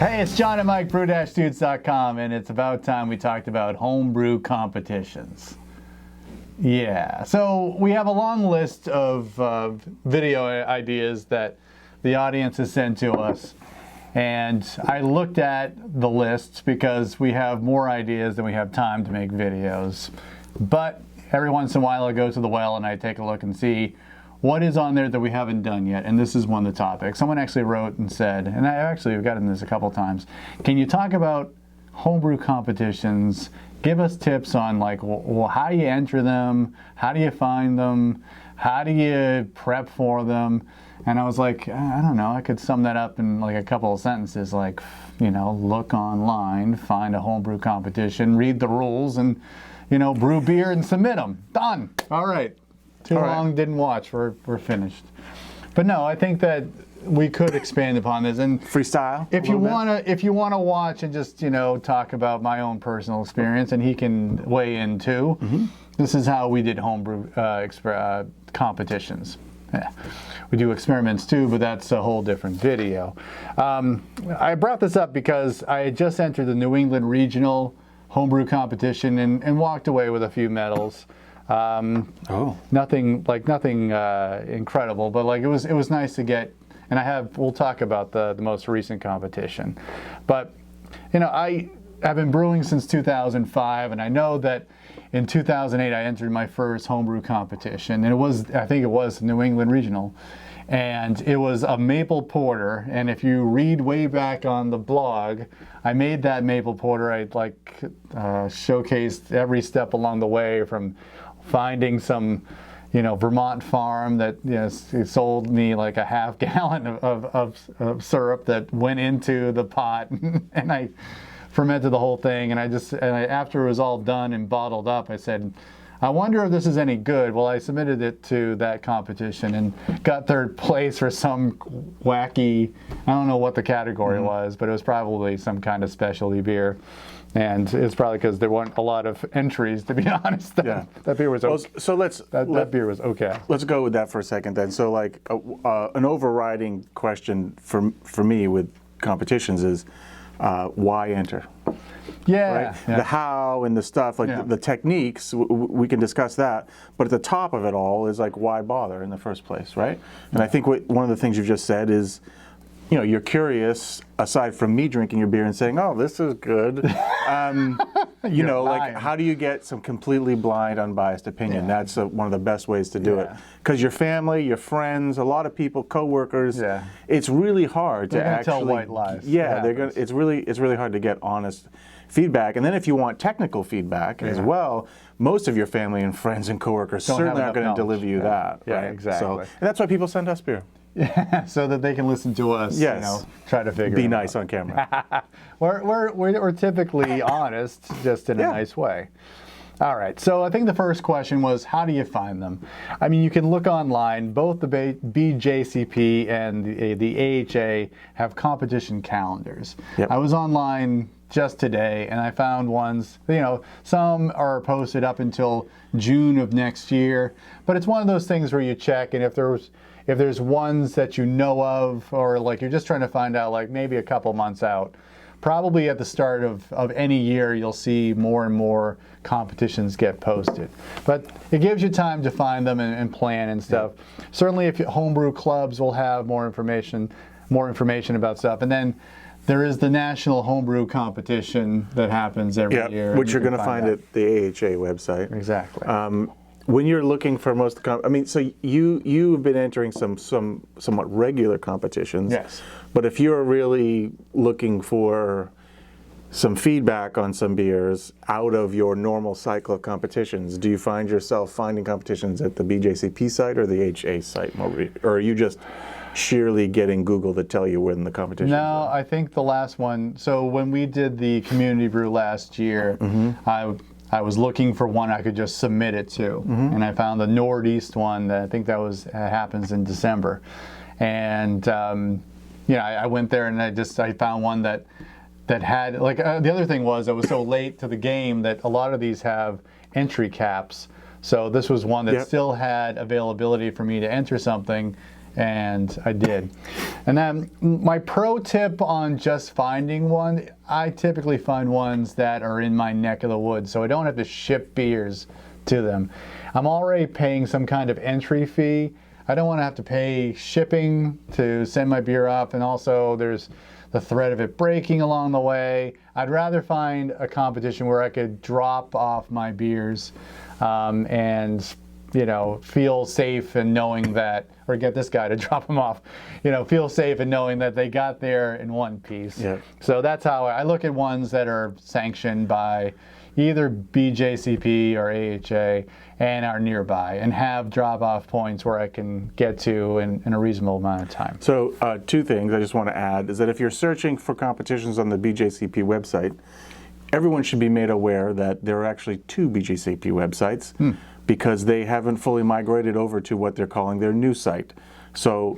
Hey, it's John and Mike, brew-dudes.com, and it's about time we talked about homebrew competitions. Yeah, so we have a long list of video ideas that the audience has sent to us, and I looked at the list because we have more ideas than we have time to make videos. But every once in a while I go to the well and I take a look and see what is on there that we haven't done yet, and this is one of the topics. Someone actually wrote and said, and I've gotten this a couple times, can you talk about homebrew competitions? Give us tips on well, how do you enter them? How do you find them? How do you prep for them? And I was like, I don't know, I could sum that up in like a couple of sentences, like, look online, find a homebrew competition, read the rules, and, brew beer and submit them. Done. All right. Too long, didn't watch. We're finished. But no, I think that we could expand upon this and freestyle. If you wanna watch and just talk about my own personal experience, and he can weigh in too. Mm-hmm. This is how we did homebrew competitions. Yeah. We do experiments too, but that's a whole different video. I brought this up because I had just entered the New England Regional Homebrew Competition and walked away with a few medals. Nothing incredible, but it was nice to get, and we'll talk about the most recent competition. But I have been brewing since 2005, and I know that in 2008 I entered my first homebrew competition, and I think it was New England Regional, and it was a maple porter. And if you read way back on the blog, I made that maple porter. I showcased every step along the way, from finding some Vermont farm that sold me like a half gallon of syrup that went into the pot, and I fermented the whole thing, and after it was all done and bottled up, I said, I wonder if this is any good. Well, I submitted it to that competition and got third place for some wacky, I don't know what the category was, but it was probably some kind of specialty beer. And it's probably because there weren't a lot of entries, to be honest. That beer was okay. So that beer was okay. Let's go with that for a second then. So an overriding question for me with competitions is why enter? Yeah, right? The how and the stuff, the techniques, we can discuss that. But at the top of it all is why bother in the first place, right? And I think one of the things you've just said is, you're curious, aside from me drinking your beer and saying, oh, this is good. How do you get some completely blind, unbiased opinion? Yeah. That's one of the best ways to do it. Because your family, your friends, a lot of people, coworkers, it's really hard to actually tell white lies. Yeah, it's really hard to get honest feedback. And then if you want technical feedback as well, most of your family and friends and coworkers certainly aren't going to deliver you that. Yeah, right? exactly. So, and that's why people send us beer. Yeah, so that they can listen to us. Yes. Try to figure. Be nice on camera. we're typically honest, just in a nice way. All right. So I think the first question was, how do you find them? I mean, you can look online. Both the Bjcp and the AHA have competition calendars. Yep. I was online just today, and I found ones. Some are posted up until June of next year, but it's one of those things where you check, and if there's ones that you know of, or you're just trying to find out, maybe a couple months out, probably at the start of any year, you'll see more and more competitions get posted. But it gives you time to find them and plan and stuff. Yeah. Certainly, if homebrew clubs will have more information about stuff. And then there is the National Homebrew Competition that happens every year. Which you're going to find at the AHA website. Exactly. When you're looking for most, so you've been entering some somewhat regular competitions. Yes. But if you're really looking for some feedback on some beers out of your normal cycle of competitions, do you find yourself finding competitions at the Bjcp site or the HA site, or are you just sheerly getting Google to tell you when the competition? No, I think the last one. So when we did the community brew last year, I was looking for one I could just submit it to, and I found the Northeast one. I think that happens in December, and I went there and I found one that had the other thing was I was so late to the game that a lot of these have entry caps. So this was one that Yep. still had availability for me to enter something, and I did. And then my pro tip on just finding one, I typically find ones that are in my neck of the woods, so I don't have to ship beers to them. I'm already paying some kind of entry fee. I don't want to have to pay shipping to send my beer up, and also there's the threat of it breaking along the way. I'd rather find a competition where I could drop off my beers and feel safe in knowing that, or get this guy to drop them off, feel safe in knowing that they got there in one piece. Yeah. So that's how I look at ones that are sanctioned by either BJCP or AHA and are nearby and have drop-off points where I can get to in a reasonable amount of time. So two things I just want to add is that if you're searching for competitions on the BJCP website, everyone should be made aware that there are actually two BJCP websites because they haven't fully migrated over to what they're calling their new site. So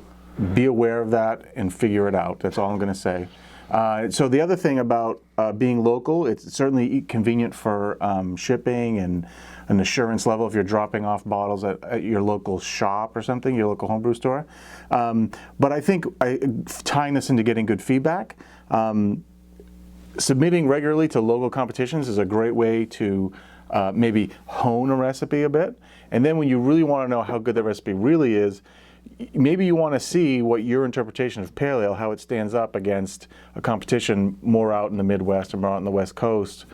be aware of that and figure it out. That's all I'm going to say. So the other thing about being local, it's certainly convenient for shipping and an assurance level if you're dropping off bottles at your local shop or something, your local homebrew store. But I think tying this into getting good feedback, submitting regularly to local competitions is a great way to maybe hone a recipe a bit. And then when you really want to know how good the recipe really is, maybe you want to see what your interpretation of pale ale, how it stands up against a competition more out in the Midwest or more out on the West Coast,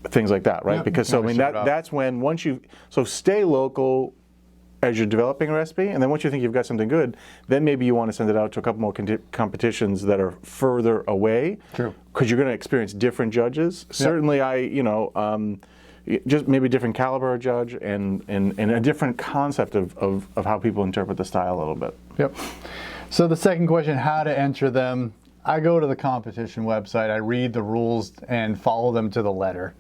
things like that, right? Yep, Because so I mean that's when so stay local as you're developing a recipe, and then once you think you've got something good, then maybe you want to send it out to a couple more competitions that are further away. True. Because you're going to experience different judges. Yep. Certainly, just maybe different caliber of judge and a different concept of how people interpret the style a little bit. Yep. So the second question, how to enter them. I go to the competition website, I read the rules and follow them to the letter.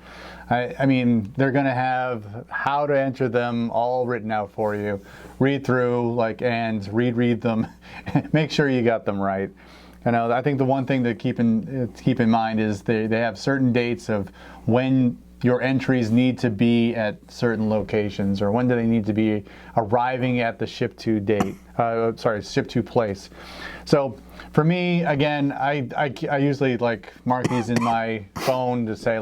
I mean, they're going to have how to enter them all written out for you. Read through, and reread them. Make sure you got them right. I think the one thing to keep in mind is they have certain dates of when your entries need to be at certain locations, or when do they need to be arriving at the ship to date, ship to place. So for me, again, I usually mark these in my phone to say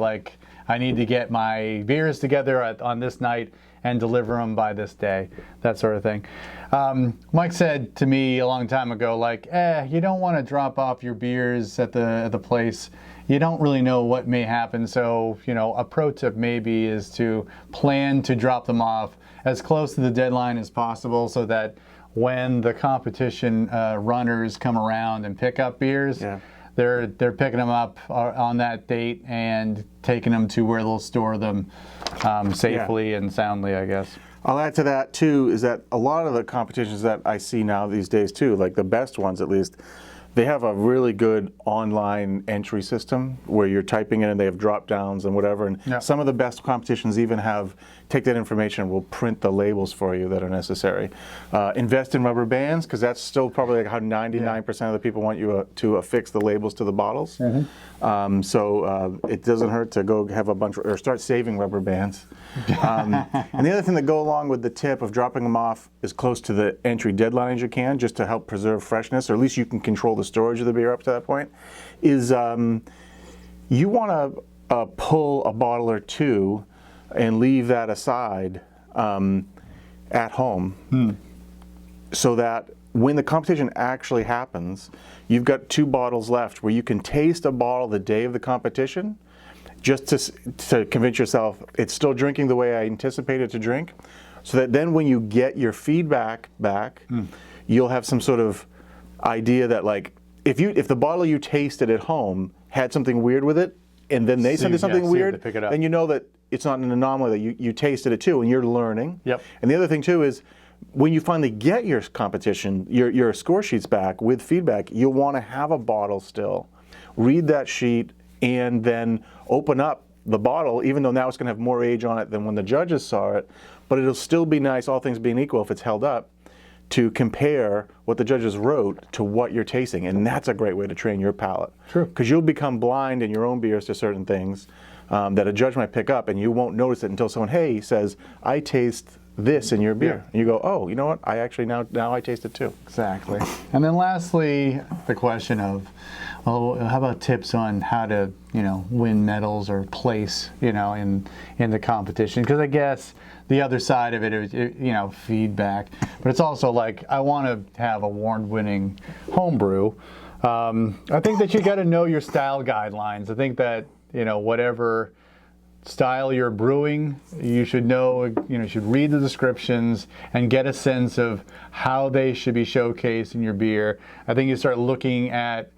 I need to get my beers together on this night and deliver them by this day, that sort of thing. Mike said to me a long time ago, you don't want to drop off your beers at the place. You don't really know what may happen. So, a pro tip maybe is to plan to drop them off as close to the deadline as possible so that when the competition runners come around and pick up beers, they're picking them up on that date and taking them to where they'll store them safely and soundly, I guess. I'll add to that too is that a lot of the competitions that I see now these days too, like the best ones at least, they have a really good online entry system where you're typing in and they have drop downs and whatever. And some of the best competitions even take that information and will print the labels for you that are necessary. Invest in rubber bands, because that's still probably how 99% of the people want you to affix the labels to the bottles. So it doesn't hurt to go have a bunch or start saving rubber bands. And the other thing that go along with the tip of dropping them off as close to the entry deadline as you can, just to help preserve freshness, or at least you can control the storage of the beer up to that point, is you want to pull a bottle or two and leave that aside at home so that when the competition actually happens, you've got 2 bottles left where you can taste a bottle the day of the competition just to convince yourself it's still drinking the way I anticipated to drink, so that then when you get your feedback back, you'll have some sort of idea that if the bottle you tasted at home had something weird with it, and then they said something weird, then you know that it's not an anomaly, that you tasted it too, and you're learning. Yep. And the other thing too is, when you finally get your competition, your score sheets back with feedback, you'll want to have a bottle still. Read that sheet and then open up the bottle, even though now it's going to have more age on it than when the judges saw it, but it'll still be nice, all things being equal, if it's held up, to compare what the judges wrote to what you're tasting. And that's a great way to train your palate. True. Because you'll become blind in your own beers to certain things that a judge might pick up, and you won't notice it until someone, says, I taste this in your beer. Yeah. And you go, oh, you know what? I actually now I taste it too. Exactly. And then lastly, the question of, well, how about tips on how to, win medals or place, in the competition? Because I guess the other side of it is, feedback. But it's also like, I want to have award-winning homebrew. I think that you got to know your style guidelines. I think that, whatever style you're brewing, you should know, you should read the descriptions and get a sense of how they should be showcased in your beer. I think you start looking at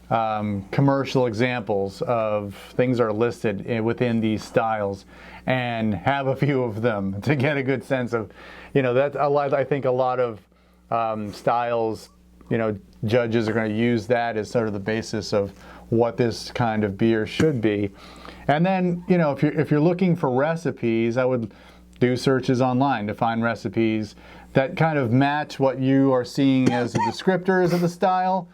commercial examples of things that are listed within these styles and have a few of them to get a good sense of, that's a lot. I think a lot of styles, judges are going to use that as sort of the basis of what this kind of beer should be. And then, if you're looking for recipes, I would do searches online to find recipes that kind of match what you are seeing as the descriptors of the style,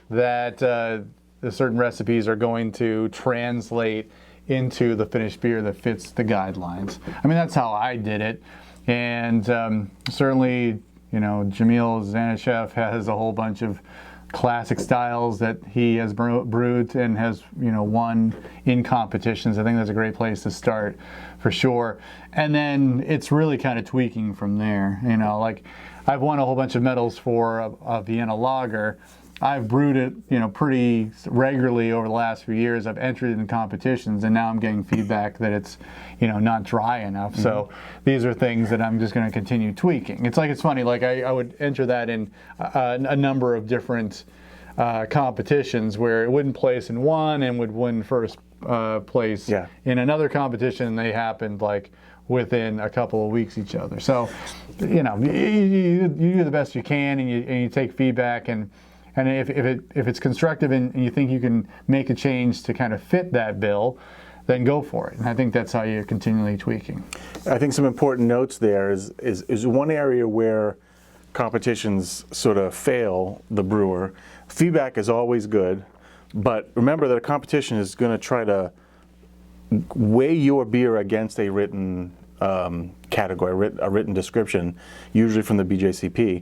that the certain recipes are going to translate into the finished beer that fits the guidelines. I mean, that's how I did it. And certainly, Jamil Zanishev has a whole bunch of classic styles that he has brewed and has won in competitions. I think that's a great place to start for sure. And then it's really kind of tweaking from there. Like I've won a whole bunch of medals for a Vienna lager. I've brewed it, pretty regularly over the last few years. I've entered in competitions, and now I'm getting feedback that it's, not dry enough. Mm-hmm. So these are things that I'm just going to continue tweaking. It's funny. Like I would enter that in a number of different competitions where it wouldn't place in one and would win first place in another competition. And they happened like within a couple of weeks each other. So, you do the best you can, and you take feedback and if it's constructive and you think you can make a change to kind of fit that bill, then go for it. And I think that's how you're continually tweaking. I think some important notes there is one area where competitions sort of fail the brewer. Feedback is always good, but remember that a competition is going to try to weigh your beer against a written category, a written description, usually from the BJCP.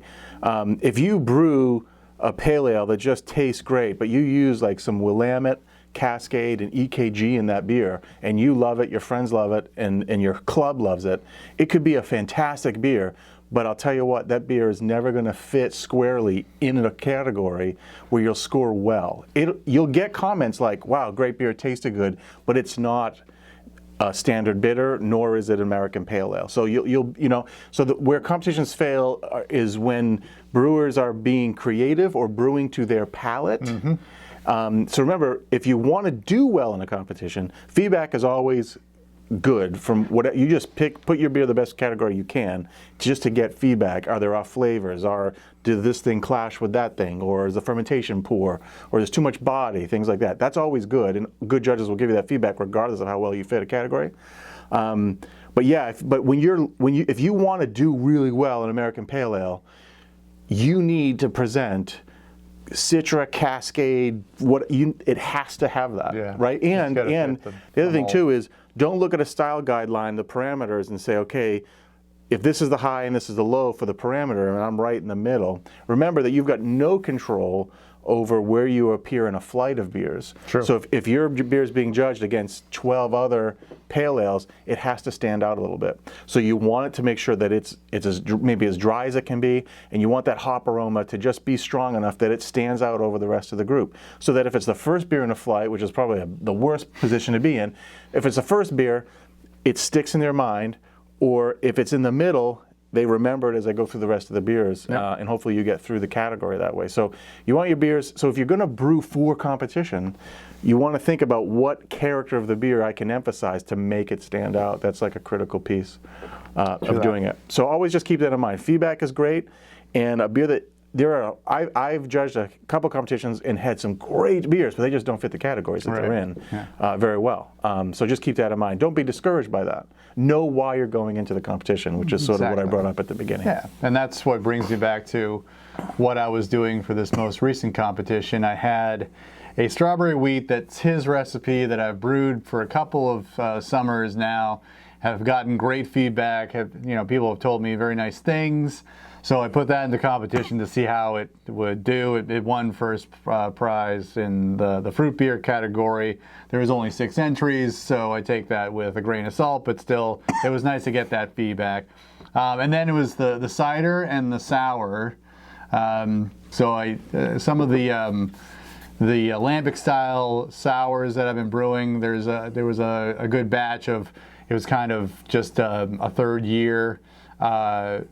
If you brew a pale ale that just tastes great, but you use like some Willamette, Cascade, and EKG in that beer, and you love it, your friends love it, and your club loves it, it could be a fantastic beer, but I'll tell you what, that beer is never going to fit squarely in a category where you'll score well. You'll get comments like, wow, great beer, tasted good, but it's not a standard bitter, nor is it American pale ale. So where competitions fail is when brewers are being creative or brewing to their palate. Mm-hmm. So remember, if you want to do well in a competition, feedback is always good. From what you just put your beer the best category you can, just to get feedback. Are there off flavors? Did this thing clash with that thing? Or is the fermentation poor? Or there's too much body? Things like that. That's always good, and good judges will give you that feedback regardless of how well you fit a category. But if you want to do really well in American Pale Ale, you need to present Citra, Cascade, it has to have that, right? And the other thing too is, don't look at a style guideline, the parameters, and say, okay, if this is the high and this is the low for the parameter, and I'm right in the middle, remember that you've got no control over where you appear in a flight of beers. True. So if your beer is being judged against 12 other pale ales, it has to stand out a little bit. So you want it to make sure that it's maybe as dry as it can be, and you want that hop aroma to just be strong enough that it stands out over the rest of the group. So that if it's the first beer in a flight, which is probably the worst position to be in, if it's the first beer, it sticks in their mind, or if it's in the middle, they remember it as they go through the rest of the beers, and hopefully you get through the category that way. So you want your beers, so if you're going to brew for competition, you want to think about what character of the beer I can emphasize to make it stand out. That's like a critical piece of doing it. So always just keep that in mind. Feedback is great, and a beer that I've judged a couple competitions and had some great beers, but they just don't fit the categories that they're in very well. So just keep that in mind. Don't be discouraged by that. Know why you're going into the competition, which is sort of what I brought up at the beginning. Yeah, and that's what brings me back to what I was doing for this most recent competition. I had a strawberry wheat that's his recipe that I've brewed for a couple of summers now, have gotten great feedback. People have told me very nice things. So I put that in the competition to see how it would do. It won first prize in the fruit beer category. There was only 6 entries, so I take that with a grain of salt, but still, it was nice to get that feedback. And then it was the cider and the sour. So some of the lambic style sours that I've been brewing, there was a good batch of, it was kind of just a third year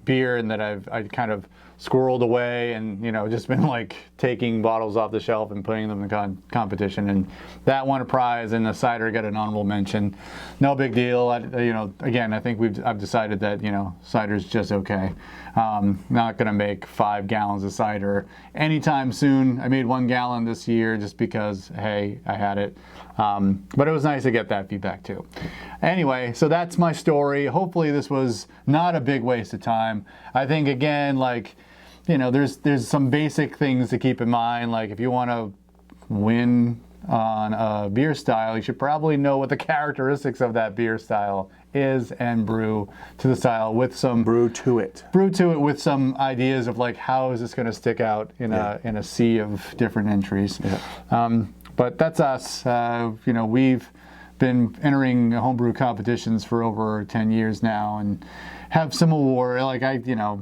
beer, and that I kind of squirreled away, and just been like taking bottles off the shelf and putting them in the competition, and that won a prize, and the cider got an honorable mention. No big deal. Again, I think I've decided that cider's just okay. Not gonna make 5 gallons of cider anytime soon. I made 1 gallon this year just because, hey, I had it. But it was nice to get that feedback too. Anyway, so that's my story. Hopefully this was not a big waste of time. I think, again, there's some basic things to keep in mind. Like, if you want to win on a beer style, you should probably know what the characteristics of that beer style is and brew to the style with some brew to it with some ideas of like, how is this going to stick out in a sea of different entries. But that's us. We've been entering homebrew competitions for over 10 years now, and have some award. Like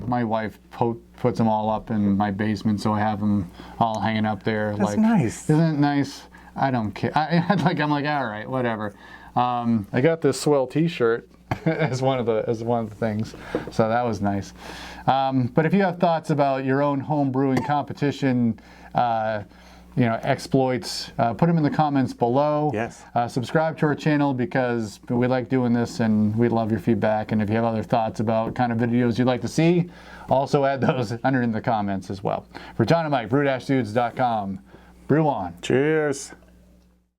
my wife puts them all up in my basement, so I have them all hanging up there. That's nice. Isn't it nice? I don't care. I'm like, all right, whatever. I got this swell T-shirt as one of the things, so that was nice. But if you have thoughts about your own home brewing competition, exploits, put them in the comments below. Yes. Subscribe to our channel, because we like doing this and we love your feedback. And if you have other thoughts about kind of videos you'd like to see, also add those under in the comments as well. For John and Mike, brew-dudes.com. Brew on. Cheers.